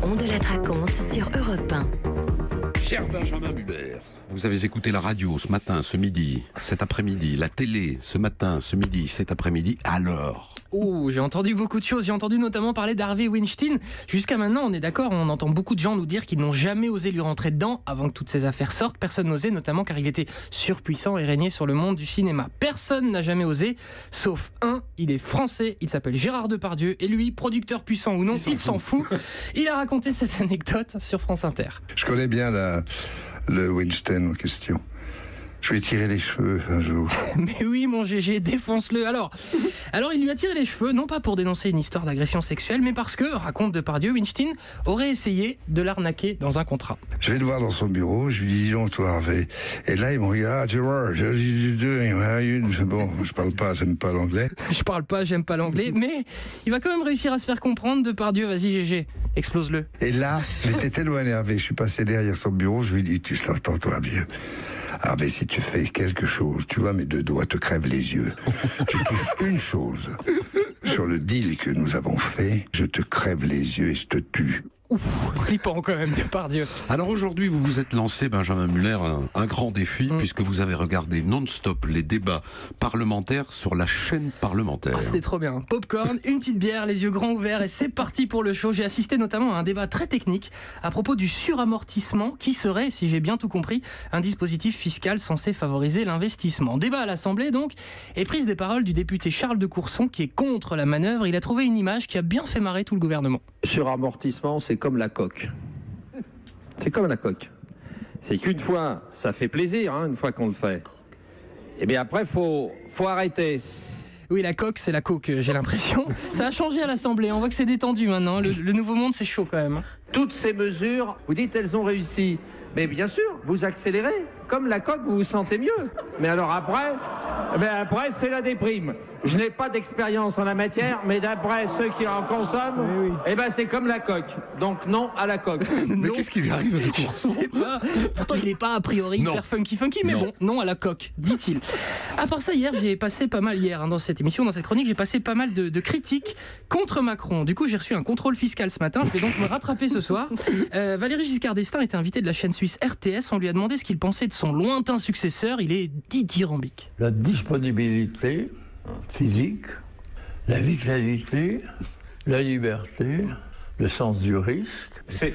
On de la raconte sur Europe 1. Cher Benjamin Muller, vous avez écouté la radio ce matin, ce midi, cet après-midi, la télé ce matin, ce midi, cet après-midi, alors? Oh, j'ai entendu beaucoup de choses, j'ai entendu notamment parler d'Harvey Weinstein. Jusqu'à maintenant, on est d'accord, on entend beaucoup de gens nous dire qu'ils n'ont jamais osé lui rentrer dedans avant que toutes ces affaires sortent. Personne n'osait, notamment car il était surpuissant et régnait sur le monde du cinéma. Personne n'a jamais osé, sauf un, il est français, il s'appelle Gérard Depardieu, et lui, producteur puissant ou non, il s'en fout. Il a raconté cette anecdote sur France Inter. Je connais bien le Weinstein en question. Je vais tirer les cheveux un jour. Mais oui, mon GG, défonce-le. Alors, il lui a tiré les cheveux, non pas pour dénoncer une histoire d'agression sexuelle, mais parce que, raconte Depardieu, Weinstein aurait essayé de l'arnaquer dans un contrat. Je vais le voir dans son bureau, je lui dis, dis donc, toi, Harvey. Et là, il me regarde, Gerard, bon, je parle pas, j'aime pas l'anglais. Je parle pas, j'aime pas l'anglais, mais il va quand même réussir à se faire comprendre, Depardieu, vas-y, GG, explose-le. Et là, j'étais tellement énervé, je suis passé derrière son bureau, je lui dis, tu l'entends, toi, vieux. Ah ben si tu fais quelque chose, tu vois, mes deux doigts te crèvent les yeux. Tu touches une chose sur le deal que nous avons fait, je te crève les yeux et je te tue. Ouf, flippant quand même, Depardieu. Alors aujourd'hui, vous vous êtes lancé, Benjamin Muller, un grand défi, puisque vous avez regardé non-stop les débats parlementaires sur la chaîne parlementaire. Oh, c'était trop bien. Popcorn, une petite bière, les yeux grands ouverts, et c'est parti pour le show. J'ai assisté notamment à un débat très technique à propos du suramortissement, qui serait, si j'ai bien tout compris, un dispositif fiscal censé favoriser l'investissement. Débat à l'Assemblée donc, et prise des paroles du député Charles de Courson, qui est contre la manœuvre. Il a trouvé une image qui a bien fait marrer tout le gouvernement. Suramortissement, c'est comme la coque. C'est comme la coque. C'est qu'une fois, ça fait plaisir, une fois qu'on le fait. Et bien après, faut arrêter. Oui, la coque, c'est la coque, j'ai l'impression. Ça a changé à l'Assemblée, on voit que c'est détendu maintenant. Le nouveau monde, c'est chaud quand même. Toutes ces mesures, vous dites, elles ont réussi. Mais bien sûr, vous accélérez. Comme la coque, vous vous sentez mieux. Mais alors après, c'est la déprime. Je n'ai pas d'expérience en la matière, mais d'après ceux qui en consomment, c'est comme la coque. Donc non à la coque. Mais qu'est-ce qui lui arrive à De Courson ? Pourtant, il n'est pas a priori hyper funky, mais bon, non à la coque, dit-il. À part ça, hier, j'ai passé pas mal, dans cette émission, dans cette chronique, j'ai passé pas mal de critiques contre Macron. Du coup, j'ai reçu un contrôle fiscal ce matin, je vais donc me rattraper ce soir. Valéry Giscard d'Estaing était invité de la chaîne suisse RTS, on lui a demandé ce qu'il pensait de son lointain successeur, il est dithyrambique. La disponibilité physique, la vitalité, la liberté, le sens du risque.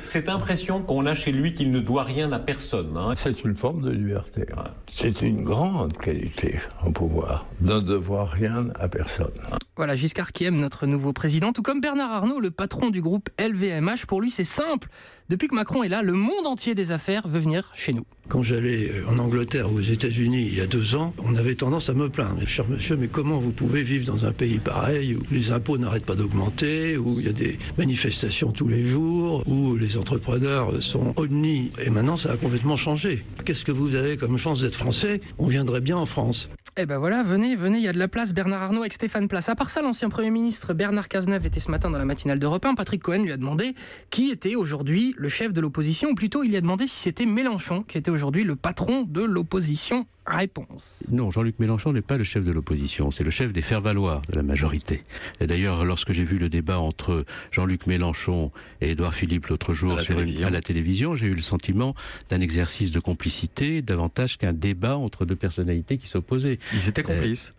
Cette impression qu'on a chez lui qu'il ne doit rien à personne. C'est une forme de liberté. C'est une grande qualité au pouvoir, de ne devoir rien à personne. Voilà, Giscard qui aime notre nouveau président, tout comme Bernard Arnault, le patron du groupe LVMH. Pour lui, c'est simple. Depuis que Macron est là, le monde entier des affaires veut venir chez nous. Quand j'allais en Angleterre ou aux États-Unis il y a 2 ans, on avait tendance à me plaindre. Cher monsieur, mais comment vous pouvez vivre dans un pays pareil où les impôts n'arrêtent pas d'augmenter, où il y a des manifestations tous les jours, où les entrepreneurs sont omnis. Et maintenant, ça a complètement changé. Qu'est-ce que vous avez comme chance d'être français ? On viendrait bien en France. Eh ben voilà, venez, il y a de la place. Bernard Arnault avec Stéphane Place. À part ça, l'ancien Premier ministre Bernard Cazeneuve était ce matin dans la matinale d'Europe 1. Patrick Cohen lui a demandé qui était aujourd'hui le chef de l'opposition, ou plutôt il lui a demandé si c'était Mélenchon qui était aujourd'hui le patron de l'opposition. Réponse. Non, Jean-Luc Mélenchon n'est pas le chef de l'opposition, c'est le chef des faire-valoir de la majorité. Et d'ailleurs, lorsque j'ai vu le débat entre Jean-Luc Mélenchon et Édouard Philippe l'autre jour à la télévision, j'ai eu le sentiment d'un exercice de complicité, davantage qu'un débat entre deux personnalités qui s'opposaient. Ils étaient complices.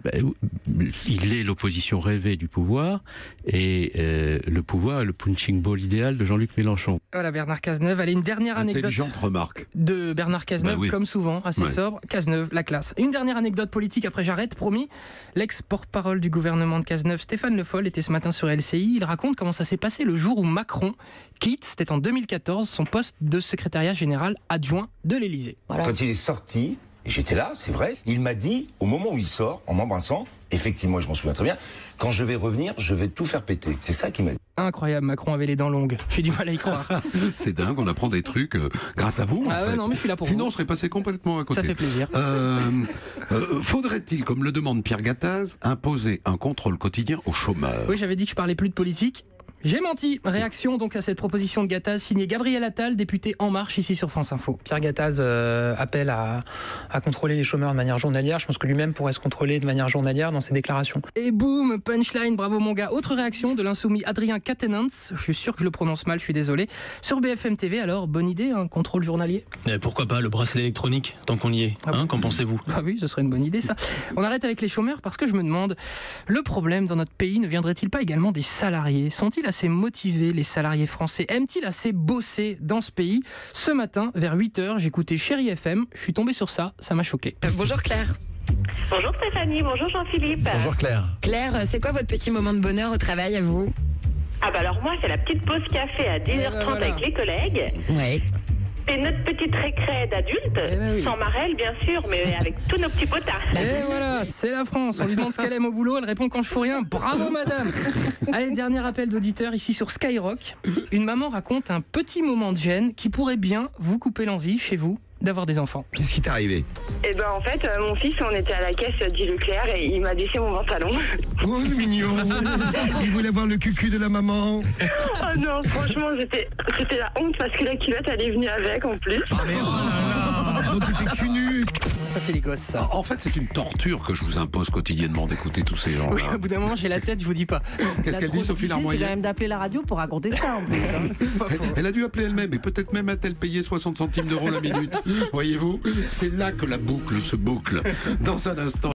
Il est l'opposition rêvée du pouvoir, et le pouvoir est le punching ball idéal de Jean-Luc Mélenchon. Voilà, Bernard Cazeneuve. Allez, une dernière anecdote. Intelligente remarque. De Bernard Cazeneuve, comme souvent, assez sobre. Cazeneuve, la classe. Une dernière anecdote politique, après j'arrête, promis. L'ex-porte-parole du gouvernement de Cazeneuve, Stéphane Le Foll, était ce matin sur LCI. Il raconte comment ça s'est passé le jour où Macron quitte, c'était en 2014, son poste de secrétariat général adjoint de l'Élysée. Voilà. Quand il est sorti, et j'étais là, c'est vrai, il m'a dit, au moment où il sort, en m'embrassant, effectivement, je m'en souviens très bien, quand je vais revenir, je vais tout faire péter. C'est ça qu'il m'a dit. Incroyable, Macron avait les dents longues. J'ai du mal à y croire. C'est dingue, on apprend des trucs grâce à vous. Ah ouais, non, mais je suis là pour Sinon, vous. on serait passé complètement à côté. Ça fait plaisir. Faudrait-il, comme le demande Pierre Gattaz, imposer un contrôle quotidien aux chômeurs ? Oui, j'avais dit que je parlais plus de politique. J'ai menti. Réaction donc à cette proposition de Gattaz signée Gabriel Attal, député En Marche ici sur France Info. Pierre Gattaz appelle à contrôler les chômeurs de manière journalière. Je pense que lui-même pourrait se contrôler de manière journalière dans ses déclarations. Et boum, punchline, bravo mon gars. Autre réaction de l'insoumis Adrien Quatennens. Je suis sûr que je le prononce mal, je suis désolé. Sur BFM TV, alors bonne idée, un contrôle journalier. Pourquoi pas le bracelet électronique, tant qu'on y est. Qu'en pensez-vous? Ah oui, ce serait une bonne idée ça. On arrête avec les chômeurs parce que je me demande, le problème dans notre pays ne viendrait-il pas également des salariés? Sont-ils assez motivés, les salariés français? Aiment-ils assez bosser dans ce pays? Ce matin, vers 8h, j'écoutais Chéri FM, je suis tombé sur ça m'a choqué. Bonjour Claire. Bonjour Stéphanie, bonjour Jean-Philippe. Bonjour Claire. Claire, c'est quoi votre petit moment de bonheur au travail à vous? Ah bah alors moi, c'est la petite pause café à 10h30 voilà. avec les collègues. Ouais. C'est notre petite récré d'adultes, sans marelle bien sûr, mais avec tous nos petits potards. Et voilà, c'est la France. On lui demande ce qu'elle aime au boulot, elle répond quand je fous rien. Bravo madame. Allez, dernier appel d'auditeur ici sur Skyrock. Une maman raconte un petit moment de gêne qui pourrait bien vous couper l'envie chez vous d'avoir des enfants. Qu'est-ce qui t'est arrivé? Eh ben en fait, mon fils, on était à la caisse du Leclerc et il m'a déchiré mon pantalon. Oh, le mignon. Il voulait voir le cucu de la maman. Oh non, franchement, c'était la honte parce que la culotte, elle est venue avec en plus. Oh mais oh là là, donc tu t'es cul nu. Ça, c'est les gosses, ça. En fait, c'est une torture que je vous impose quotidiennement d'écouter tous ces gens-là. Oui, au bout d'un moment, j'ai la tête, je vous dis pas. Qu'est-ce qu'elle dit, Sophie Larmoyer? C'est quand même d'appeler la radio pour raconter ça en plus. Elle a dû appeler elle-même et peut-être même a-t-elle payé 60 centimes d'euros la minute. Voyez-vous, c'est là que la boucle se boucle. Dans un instant.